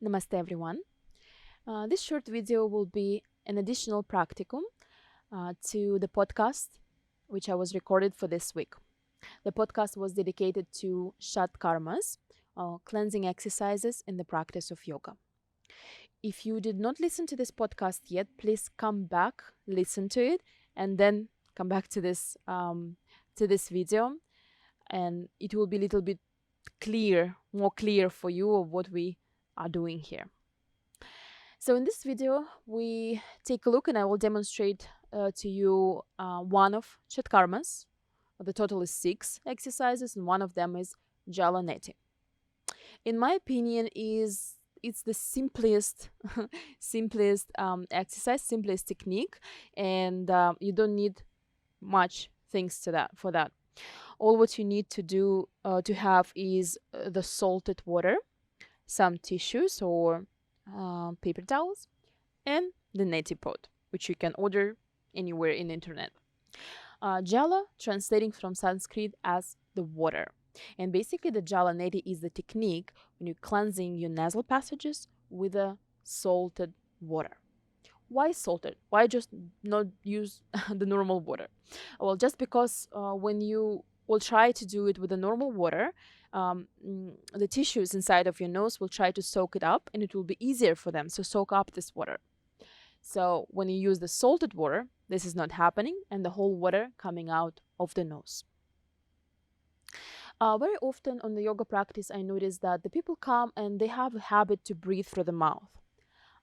Namaste everyone. This short video will be an additional practicum to the podcast which I was recorded for this week. The podcast was dedicated to Shat Karmas, cleansing exercises in the practice of yoga. If you did not listen to this podcast yet, please come back, listen to it, and then come back to this video, and it will be a little bit more clear for you of what we are doing here. So in this video, we take a look and I will demonstrate to you one of Shat Karmas. The total is 6 exercises and one of them is Jala Neti. In my opinion, it's the simplest exercise, simplest technique, and you don't need much things for that. All what you need to do to have is the salted water, some tissues or paper towels, and the Neti pot, which you can order anywhere in the internet. Jala, translating from Sanskrit as the water. And basically the Jala Neti is the technique when you're cleansing your nasal passages with a salted water. Why salted? Why just not use the normal water? Well, just because when you will try to do it with the normal water, the tissues inside of your nose will try to soak it up, and it will be easier for them to soak up this water. So when you use the salted water, this is not happening, and the whole water coming out of the nose. Very often on the yoga practice, I notice that the people come and they have a habit to breathe through the mouth,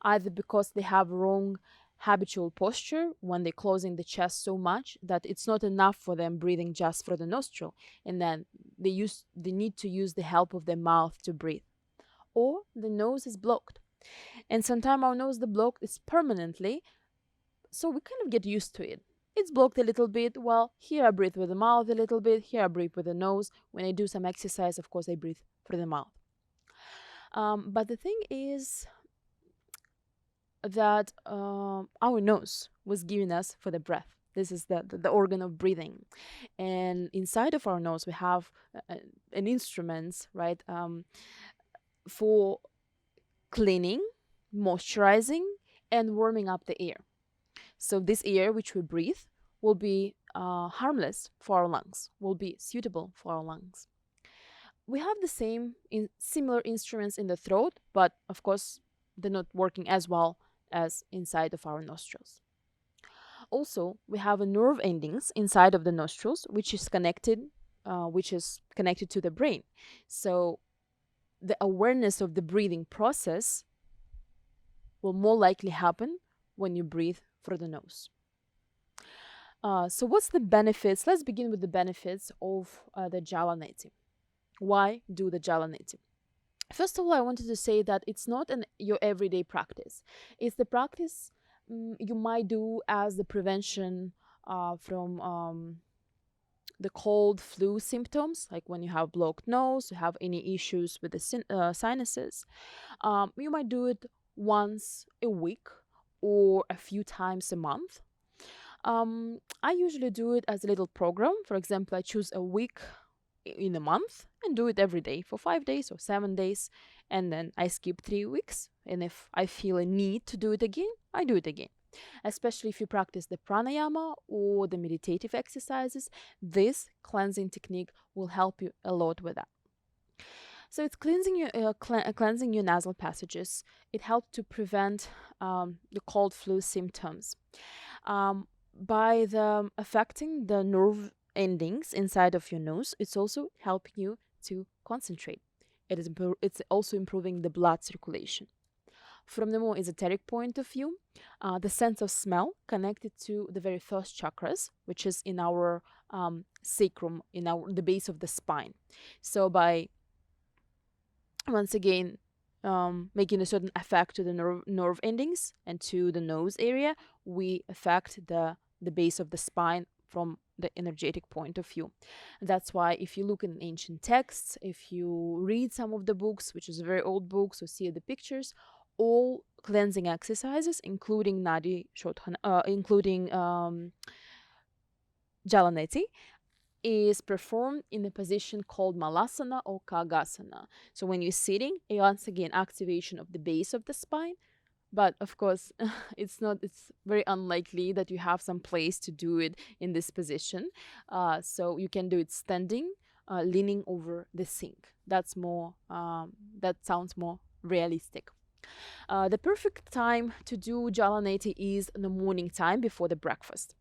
either because they have wrong habitual posture when they're closing the chest so much that it's not enough for them breathing just through the nostril, and then they need to use the help of their mouth to breathe, or the nose is blocked. And sometimes our nose is blocked is permanently, so we kind of get used to it. It's blocked a little bit. Well, here I breathe with the mouth a little bit, here I breathe with the nose. When I do some exercise, of course I breathe through the mouth. But the thing is that our nose was given us for the breath. This is the organ of breathing, and inside of our nose we have an instrument, right, for cleaning, moisturizing, and warming up the air. So this air which we breathe will be harmless for our lungs, will be suitable for our lungs. We have the similar instruments in the throat, but of course they're not working as well as inside of our nostrils. Also, we have a nerve endings inside of the nostrils, which is connected to the brain. So the awareness of the breathing process will more likely happen when you breathe through the nose. So what's the benefits? Let's begin with the benefits of the Jala Neti. Why do the Jala Neti? First of all, I wanted to say that it's not your everyday practice. It's the practice you might do as the prevention from the cold, flu symptoms, like when you have blocked nose, you have any issues with the sinuses. You might do it once a week or a few times a month. I usually do it as a little program. For example, I choose a week in a month and do it every day for 5 days or 7 days, and then I skip 3 weeks, and if I feel a need to do it again, I do it again. Especially if you practice the pranayama or the meditative exercises, this cleansing technique will help you a lot with that. So it's cleansing your nasal passages. It helps to prevent the cold flu symptoms by affecting the nerve endings inside of your nose. It's also helping you to concentrate. It's also improving the blood circulation. From the more esoteric point of view, the sense of smell connected to the very first chakras, which is in our sacrum, in the base of the spine. So by once again making a certain effect to the nerve endings and to the nose area, we affect the base of the spine from the energetic point of view. That's why if you look in ancient texts, if you read some of the books, which is very old books, or see the pictures, all cleansing exercises, including including Jala Neti, is performed in a position called Malasana or Kagasana. So when you're sitting, once again, activation of the base of the spine. But of course, it's very unlikely that you have some place to do it in this position. So you can do it standing, leaning over the sink. That sounds more realistic. The perfect time to do Jala Neti is in the morning time before the breakfast.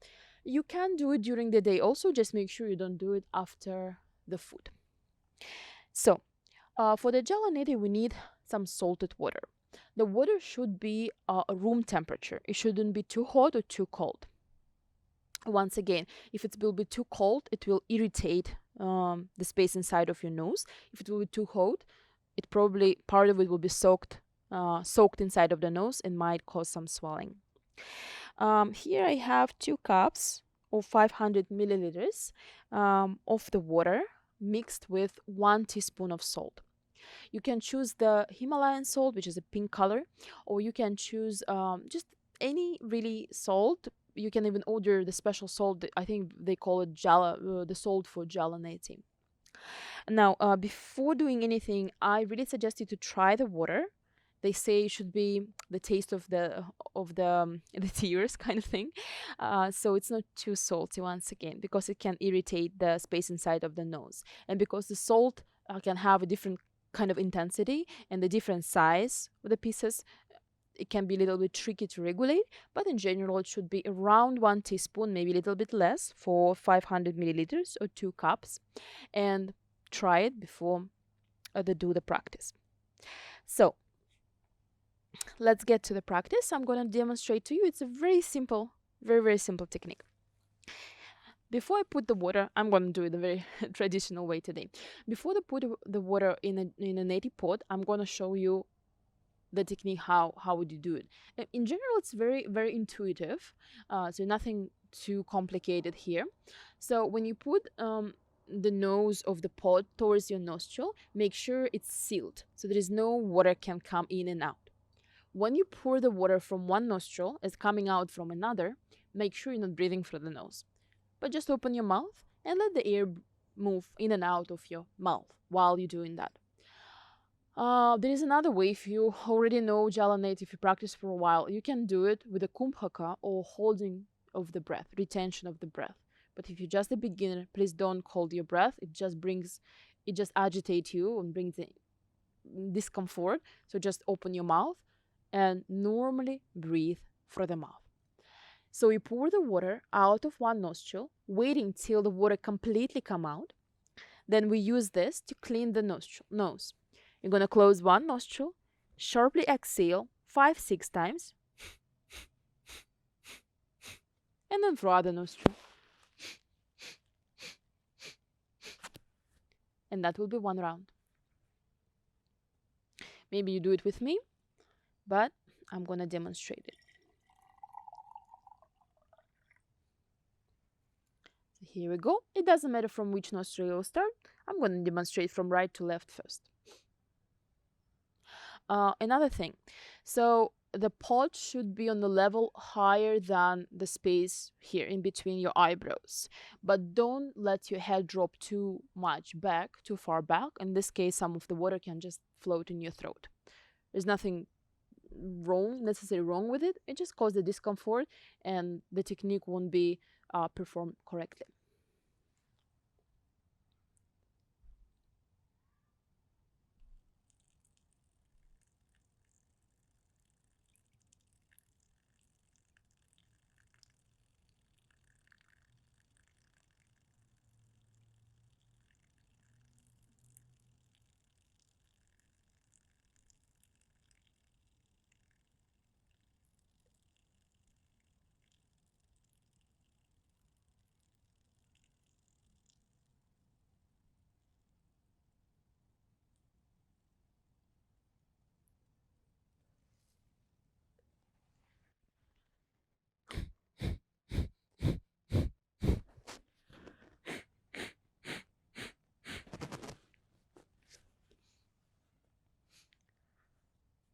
You can do it during the day also, just make sure you don't do it after the food. So, for the Jala Neti, we need some salted water. The water should be a room temperature. It shouldn't be too hot or too cold. Once again, if it will be too cold, it will irritate the space inside of your nose. If it will be too hot, it probably part of it will be soaked inside of the nose and might cause some swelling. Here I have 2 cups or 500 milliliters of the water mixed with 1 teaspoon of salt. You can choose the Himalayan salt, which is a pink color, or you can choose just any really salt. You can even order the special salt. I think they call it Jala, the salt for Jala Neti. Now, before doing anything, I really suggest you to try the water. They say it should be the taste of the tears kind of thing, so it's not too salty once again because it can irritate the space inside of the nose, and because the salt can have a different kind of intensity and the different size of the pieces, it can be a little bit tricky to regulate, but in general it should be around 1 teaspoon, maybe a little bit less, for 500 milliliters or 2 cups, and try it before they do the practice. So let's get to the practice. I'm going to demonstrate to you. It's a very simple, very simple technique. Before I put the water, I'm going to do it the very traditional way today. Before I put the water in a neti pot, I'm going to show you the technique. How would you do it? In general, it's very intuitive, so nothing too complicated here. So when you put the nose of the pot towards your nostril, make sure it's sealed so there is no water can come in and out. When you pour the water from one nostril as coming out from another, make sure you're not breathing through the nose, but just open your mouth and let the air move in and out of your mouth while you're doing that. There is another way. If you already know Jala Neti, if you practice for a while, you can do it with a kumbhaka or holding of the breath, retention of the breath. But if you're just a beginner, please don't hold your breath. It just agitates you and brings discomfort. So just open your mouth and normally breathe through the mouth. So you pour the water out of one nostril, waiting till the water completely come out. Then we use this to clean the nose. You're going to close one nostril, sharply exhale 5-6 times, and then through other nostril. And that will be one round. Maybe you do it with me, but I'm going to demonstrate it. Here we go. It doesn't matter from which nostril you'll start. I'm going to demonstrate from right to left first. Another thing, so the pot should be on the level higher than the space here in between your eyebrows, but don't let your head drop too far back. In this case, some of the water can just float in your throat. There's nothing necessarily wrong with it. It just causes discomfort and the technique won't be performed correctly.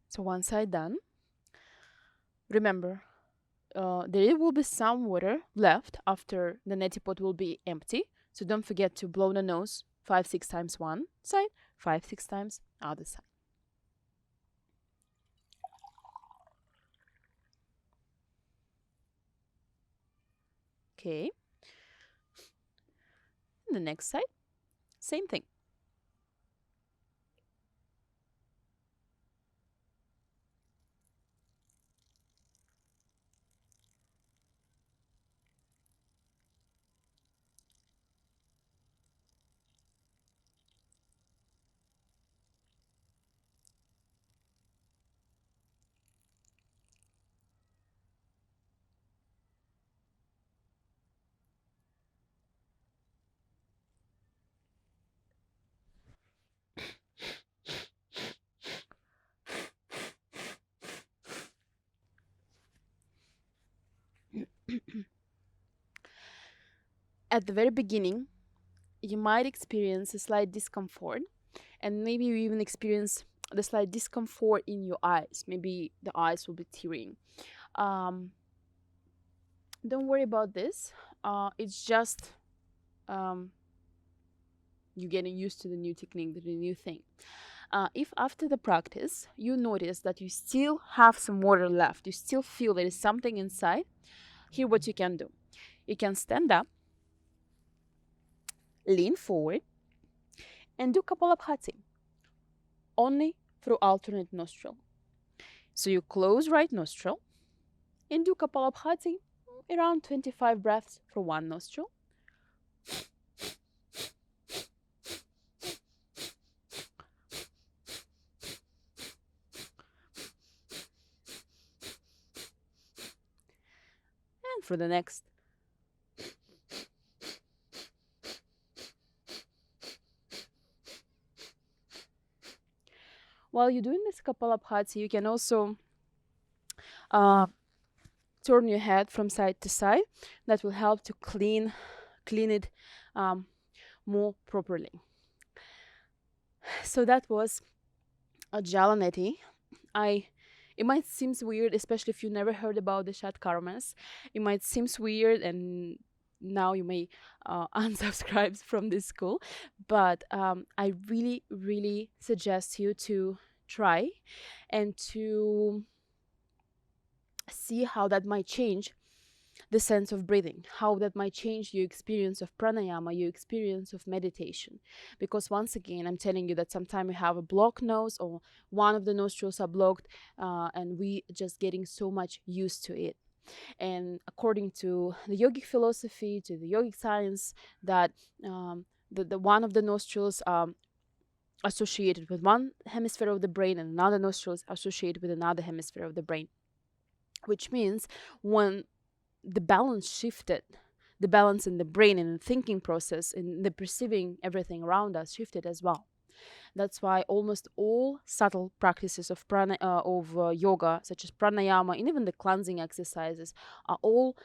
So once I'm done, remember, there will be some water left after the neti pot will be empty. So don't forget to blow the nose 5-6 times one side, 5-6 times other side. Okay. And the next side, same thing. At the very beginning, you might experience a slight discomfort, and maybe you even experience the slight discomfort in your eyes. Maybe the eyes will be tearing. Um, don't worry about this. It's just um, you getting used to the new technique, the new thing. If after the practice you notice that you still have some water left, you still feel there is something inside, here what you can do. You can stand up, lean forward, and do Kapalabhati only through alternate nostril. So you close right nostril and do Kapalabhati around 25 breaths for one nostril. And for the next. While you're doing this Kapalabhati, you can also turn your head from side to side. That will help to clean it more properly. So that was a Jala Neti. It might seem weird, especially if you never heard about the Shatkarmas. It might seem weird, and now you may unsubscribe from this school. But I really, really suggest you to try and to see how that might change the sense of breathing, how that might change your experience of pranayama, your experience of meditation. Because once again, I'm telling you that sometimes we have a blocked nose or one of the nostrils are blocked, and we just getting so much used to it. And according to the yogic philosophy, to the yogic science, that the one of the nostrils associated with one hemisphere of the brain and another nostril is associated with another hemisphere of the brain, which means when the balance shifted, the balance in the brain and the thinking process in the perceiving everything around us shifted as well. That's why almost all subtle practices of yoga, such as pranayama and even the cleansing exercises, are all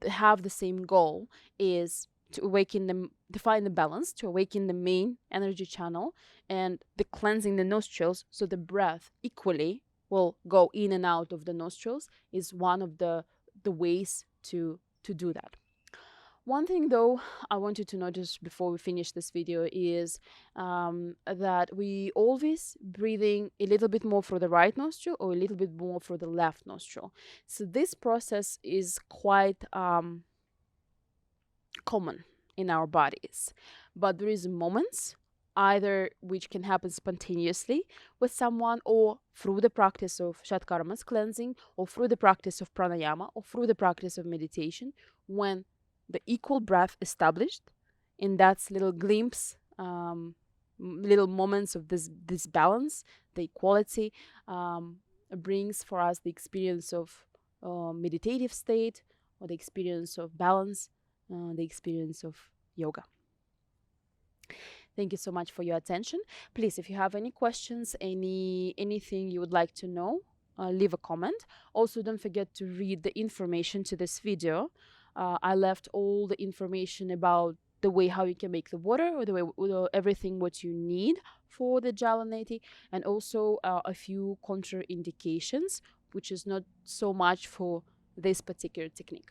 have the same goal: is to awaken them, to find the balance, to awaken the main energy channel, and the cleansing the nostrils, so the breath equally will go in and out of the nostrils, is one of the ways to do that. One thing though I want you to notice before we finish this video is that we always breathing a little bit more through the right nostril or a little bit more through the left nostril. So this process is quite common in our bodies, but there is moments either which can happen spontaneously with someone, or through the practice of Shatkarma's cleansing, or through the practice of pranayama, or through the practice of meditation, when the equal breath established in that little glimpse, little moments of this balance, the equality, brings for us the experience of meditative state, or the experience of balance, the experience of yoga. Thank you so much for your attention. Please, if you have any questions, anything you would like to know, leave a comment. Also, don't forget to read the information to this video. I left all the information about the way how you can make the water, or the way everything what you need for the Jala Neti, and also a few contraindications, which is not so much for this particular technique.